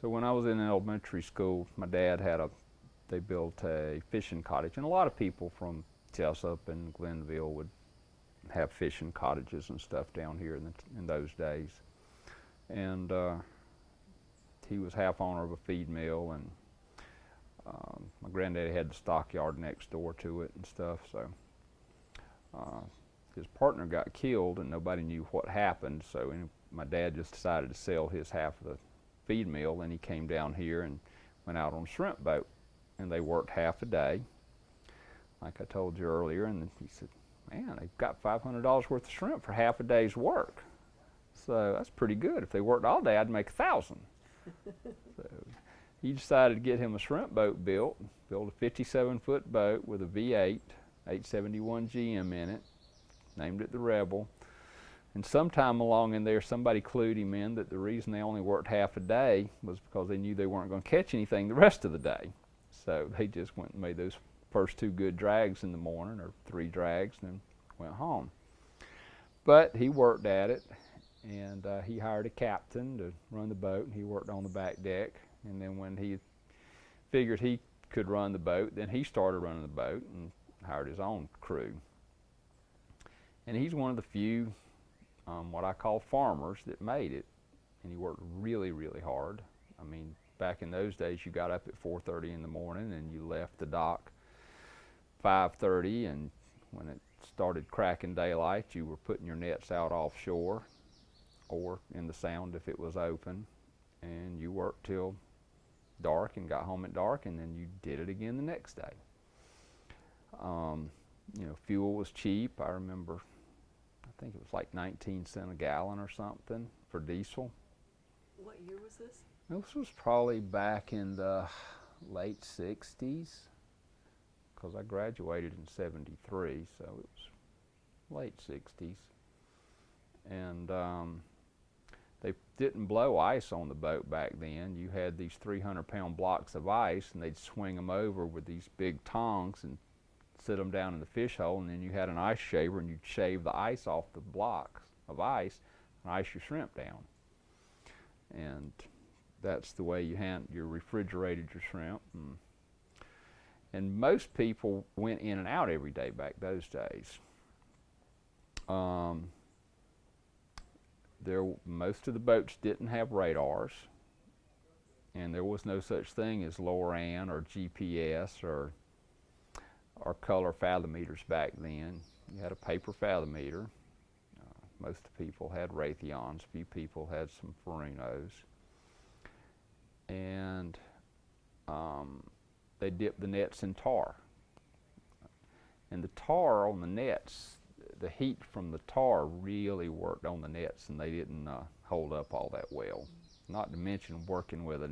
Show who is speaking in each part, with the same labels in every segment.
Speaker 1: So when I was in elementary school, my dad they built a fishing cottage, and a lot of people from Jessup and Glenville would have fishing cottages and stuff down here in those days. And he was half owner of a feed mill, and my granddaddy had the stockyard next door to it and stuff. So his partner got killed, and nobody knew what happened. So my dad just decided to sell his half of the feed mill, and he came down here and went out on a shrimp boat, and they worked half a day, like I told you earlier. And he said, "Man, they've got $500 worth of shrimp for half a day's work. So that's pretty good. If they worked all day, I'd make 1,000." So he decided to get him a shrimp boat built a 57-foot boat with a V8, 871 GM in it, named it the Rebel. And sometime along in there, somebody clued him in that the reason they only worked half a day was because they knew they weren't going to catch anything the rest of the day. So they just went and made those first 2 good drags in the morning, or 3 drags, and then went home. But he worked at it, and he hired a captain to run the boat, and he worked on the back deck. And then when he figured he could run the boat, then he started running the boat and hired his own crew. And he's one of the few what I call farmers that made it, and he worked really, really hard. I mean, back in those days, you got up at 4:30 in the morning and you left the dock 5:30, and when it started cracking daylight, you were putting your nets out offshore or in the sound if it was open, and you worked till dark and got home at dark, and then you did it again the next day. You know, fuel was cheap. I remember, I think it was like 19 cents a gallon or something for diesel.
Speaker 2: What year was this?
Speaker 1: This was probably back in the late 60s, because I graduated in 73, so it was late 60s. And they didn't blow ice on the boat back then. You had these 300-pound blocks of ice, and they'd swing them over with these big tongs and sit them down in the fish hole, and then you had an ice shaver, and you'd shave the ice off the blocks of ice and ice your shrimp down. And that's the way you refrigerated your shrimp. And most people went in and out every day back those days. Most of the boats didn't have radars, and there was no such thing as LORAN or GPS or color fathometers back then. You had a paper fathometer. Most people had Raytheons. A few people had some Farinos. And they dipped the nets in tar. And the tar on the nets, the heat from the tar really worked on the nets, and they didn't hold up all that well. Not to mention working with a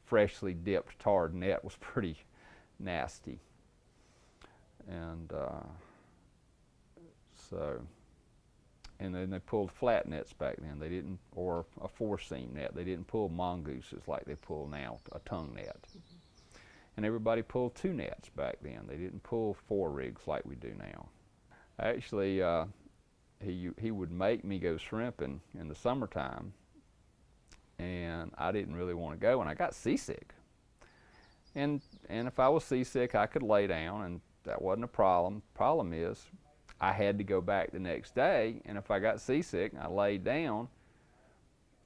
Speaker 1: freshly dipped tarred net was pretty nasty. And and then they pulled flat nets back then. They didn't, or a 4-seam net. They didn't pull mongooses like they pull now, a tongue net. And everybody pulled 2 nets back then. They didn't pull 4 rigs like we do now. Actually, he would make me go shrimping in the summertime, and I didn't really want to go, and I got seasick. And if I was seasick, I could lay down, and that wasn't a problem. Problem is, I had to go back the next day, and if I got seasick and I laid down,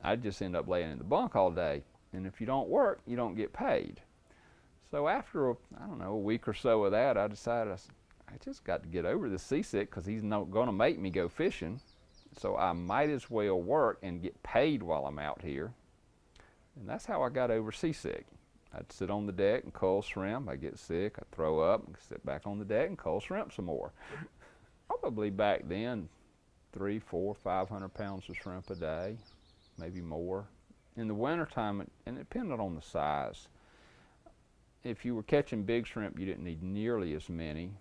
Speaker 1: I'd just end up laying in the bunk all day. And if you don't work, you don't get paid. So after, a week or so of that, I decided I just got to get over this seasick, because he's not going to make me go fishing. So I might as well work and get paid while I'm out here. And that's how I got over seasick. I'd sit on the deck and cull shrimp. I'd get sick, I'd throw up, and sit back on the deck and cull shrimp some more. Probably back then, 300, 400, 500 pounds of shrimp a day, maybe more. In the wintertime, and it depended on the size. If you were catching big shrimp, you didn't need nearly as many.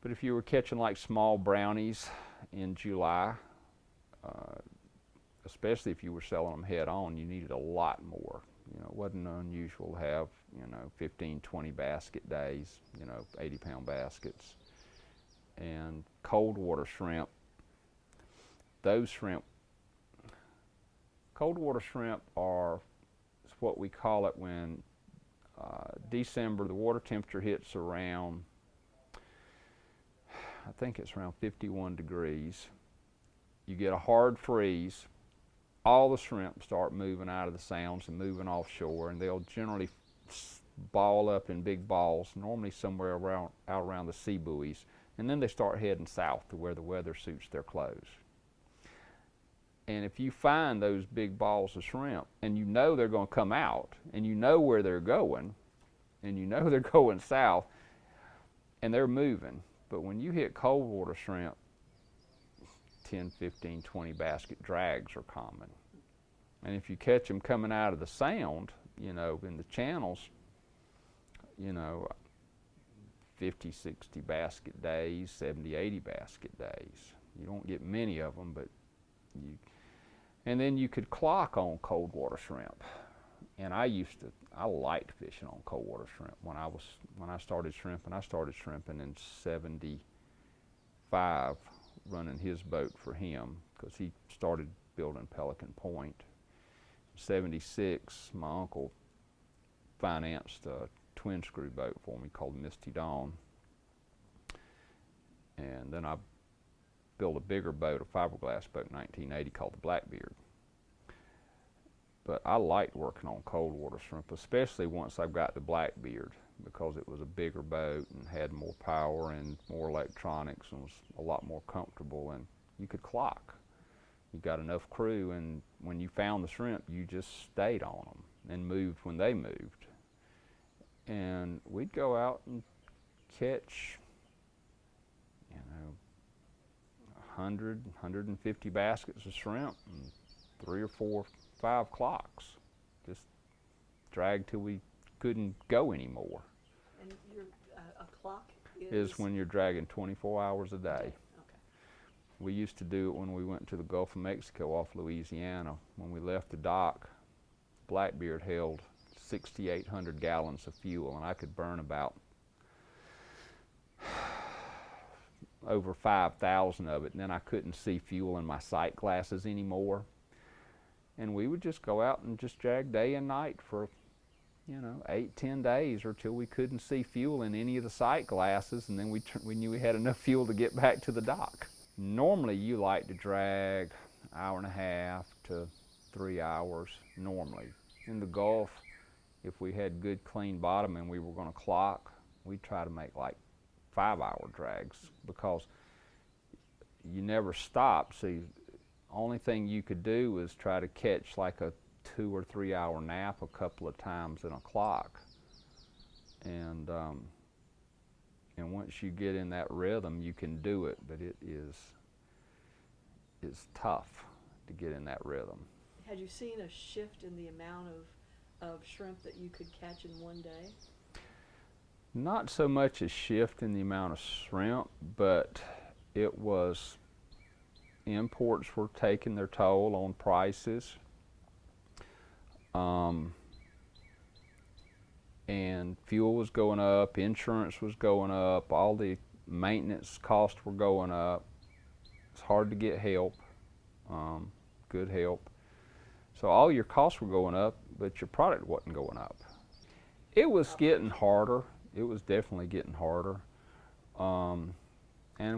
Speaker 1: But if you were catching like small brownies in July, especially if you were selling them head on, you needed a lot more. It wasn't unusual to have, 15, 20 basket days, 80-pound baskets. And cold water shrimp, those shrimp, Cold water shrimp are what we call it when December, the water temperature hits around, I think it's around 51 degrees. You get a hard freeze, all the shrimp start moving out of the sounds and moving offshore, and they'll generally ball up in big balls, normally somewhere out around the sea buoys, and then they start heading south to where the weather suits their clothes. And if you find those big balls of shrimp, and you know they're going to come out, and you know where they're going, and you know they're going south, and they're moving, but when you hit cold water shrimp, 10, 15, 20 basket drags are common. And if you catch them coming out of the sound, you know, in the channels, you know, 50, 60 basket days, 70, 80 basket days. You don't get many of them, but you, and then you could clock on cold water shrimp. And I liked fishing on cold water shrimp when I started shrimping. I started shrimping in 75, running his boat for him, because he started building Pelican Point. 76, my uncle financed a twin screw boat for me called Misty Dawn. And then I built a bigger boat, a fiberglass boat in 1980 called the Blackbeard. But I liked working on cold water shrimp, especially once I got the Blackbeard, because it was a bigger boat and had more power and more electronics and was a lot more comfortable, and you could clock. You got enough crew, and when you found the shrimp, you just stayed on them and moved when they moved. And we'd go out and catch, you know, 100, 150 baskets of shrimp and 3 or 4, 5 clocks. Just drag till we couldn't go anymore.
Speaker 2: And your a clock
Speaker 1: Is when you're dragging 24 hours a day.
Speaker 2: Okay.
Speaker 1: We used to do it when we went to the Gulf of Mexico off Louisiana. When we left the dock, Blackbeard held 6,800 gallons of fuel, and I could burn about over 5,000 of it, and then I couldn't see fuel in my sight glasses anymore. And we would just go out and just drag day and night for, you know, 8, 10 days, or till we couldn't see fuel in any of the sight glasses, and then we knew we had enough fuel to get back to the dock. Normally you like to drag 1.5 hours to 3 hours normally. In the Gulf, if we had good clean bottom and we were going to clock, we'd try to make like 5-hour drags, because you never stop. See, only thing you could do was try to catch like a 2 or 3 hour nap a couple of times in a clock. And once you get in that rhythm, you can do it, but it's tough to get in that rhythm.
Speaker 2: Had you seen a shift in the amount of shrimp that you could catch in one day?
Speaker 1: Not so much a shift in the amount of shrimp, but it was imports were taking their toll on prices. And fuel was going up, insurance was going up, all the maintenance costs were going up. It's hard to get help, good help. So all your costs were going up, but your product wasn't going up. It was getting harder. It was definitely getting harder. And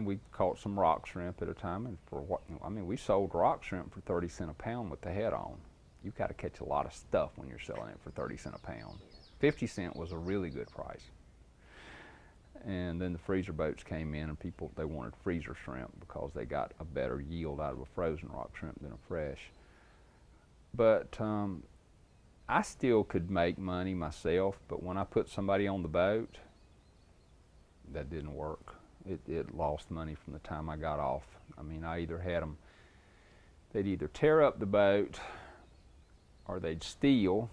Speaker 1: we caught some rock shrimp at a time, and for what, I mean, we sold rock shrimp for 30 cents a pound with the head on. You've got to catch a lot of stuff when you're selling it for 30 cents a pound. 50 cents was a really good price. And then the freezer boats came in, and people, they wanted freezer shrimp because they got a better yield out of a frozen rock shrimp than a fresh. But I still could make money myself, but when I put somebody on the boat, that didn't work. It lost money from the time I got off. I mean, I either had them, they'd either tear up the boat or they'd steal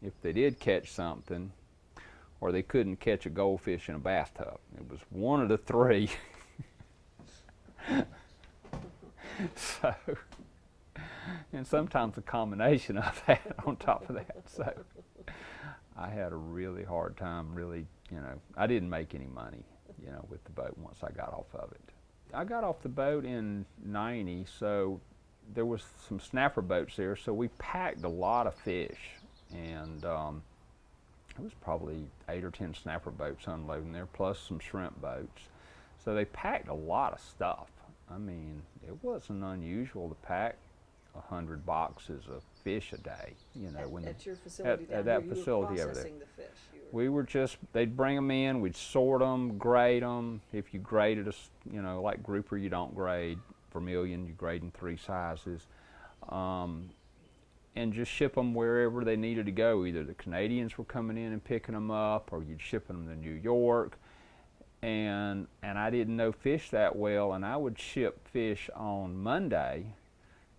Speaker 1: if they did catch something, or they couldn't catch a goldfish in a bathtub. It was one of the three. So, and sometimes a combination of that on top of that. So I had a really hard time, really, you know, I didn't make any money, you know, with the boat once I got off of it. I got off the boat in '90, so there was some snapper boats there, so we packed a lot of fish, and it was probably 8 or 10 snapper boats unloading there, plus some shrimp boats. So they packed a lot of stuff. I mean, it wasn't unusual to pack 100 boxes of fish a day. You know,
Speaker 2: at your facility down
Speaker 1: at that
Speaker 2: here,
Speaker 1: facility
Speaker 2: you were
Speaker 1: over there.
Speaker 2: processing the fish.
Speaker 1: We were just, they'd bring them in, we'd sort them, grade them. If you graded us, you know, like grouper, you don't grade. Vermilion, you grade in 3 sizes. And just ship them wherever they needed to go. Either the Canadians were coming in and picking them up, or you'd ship them to New York. And I didn't know fish that well, and I would ship fish on Monday,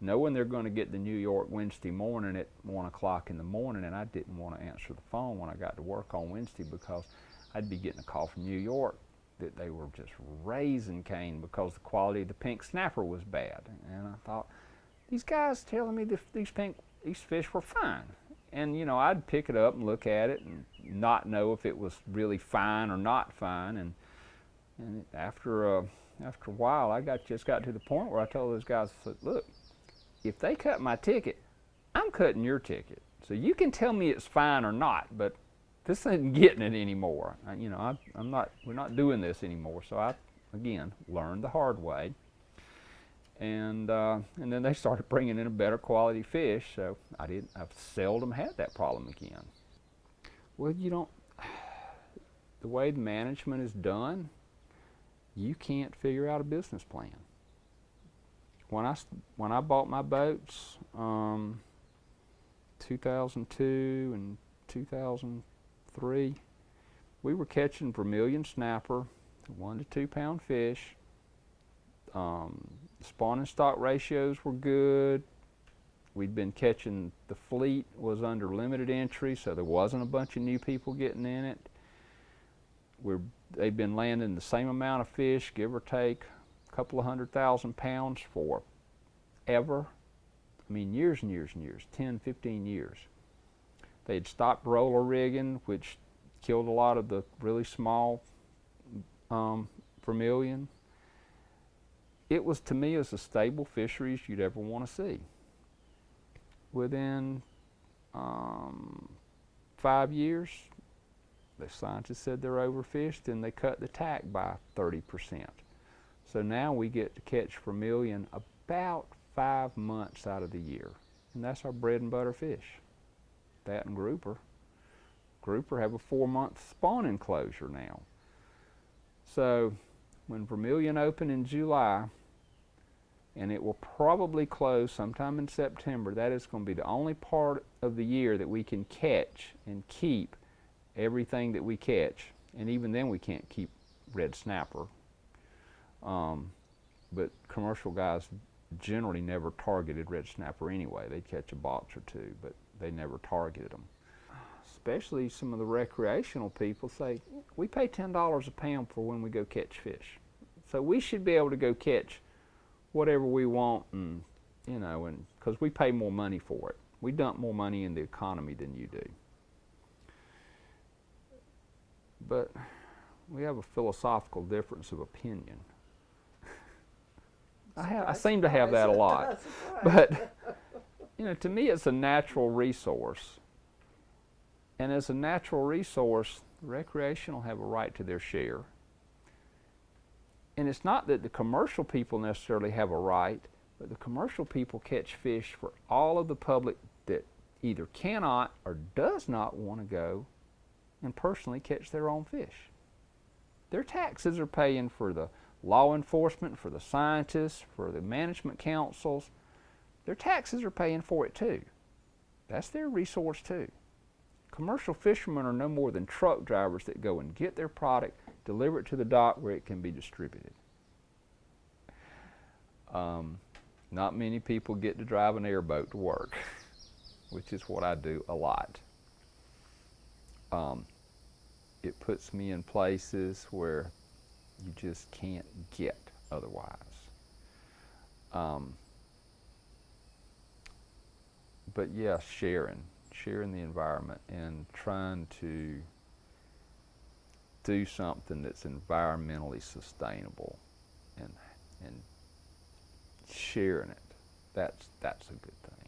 Speaker 1: knowing they're going to get to New York Wednesday morning at 1 o'clock in the morning, and I didn't want to answer the phone when I got to work on Wednesday because I'd be getting a call from New York that they were just raising Cain because the quality of the pink snapper was bad. And I thought, these guys telling me these fish were fine. And you know, I'd pick it up and look at it and not know if it was really fine or not fine. And after a while, I just got to the point where I told those guys, I said, look, if they cut my ticket, I'm cutting your ticket. So you can tell me it's fine or not, but this isn't getting it anymore. We're not doing this anymore. So I, again, learned the hard way. And then they started bringing in a better quality fish, so I've seldom had that problem again. Well, the way the management is done, you can't figure out a business plan. When I bought my boats, 2002 and 2003, we were catching vermilion snapper, 1 to 2 pound fish. Spawn and stock ratios were good. We'd been catching, the fleet was under limited entry, so there wasn't a bunch of new people getting in it. They'd been landing the same amount of fish, give or take a couple of 100,000 pounds for ever. I mean, years and years and years, 10, 15 years. They'd stopped roller rigging, which killed a lot of the really small vermilion. It was, to me, as a stable fisheries you'd ever want to see. Within 5 years, the scientists said they're overfished, and they cut the tack by 30%. So now we get to catch vermilion about 5 months out of the year, and that's our bread and butter fish. That and grouper. Grouper have a 4-month spawning closure now. So when vermilion open in July, and it will probably close sometime in September, that is going to be the only part of the year that we can catch and keep everything that we catch. And even then we can't keep red snapper. But commercial guys generally never targeted red snapper anyway. They'd catch a box or two, but they never targeted them. Especially some of the recreational people say, we pay $10 a pound for when we go catch fish. So we should be able to go catch whatever we want, and because we pay more money for it. We dump more money in the economy than you do. But we have a philosophical difference of opinion. I seem to have that a lot. But to me it's a natural resource. And as a natural resource, recreational have a right to their share. And it's not that the commercial people necessarily have a right, but the commercial people catch fish for all of the public that either cannot or does not want to go and personally catch their own fish. Their taxes are paying for the law enforcement, for the scientists, for the management councils. Their taxes are paying for it too. That's their resource too. Commercial fishermen are no more than truck drivers that go and get their product, deliver it to the dock where it can be distributed. Not many people get to drive an airboat to work, which is what I do a lot. It puts me in places where you just can't get otherwise. But yeah, sharing the environment and trying to do something that's environmentally sustainable and sharing it. that's a good thing.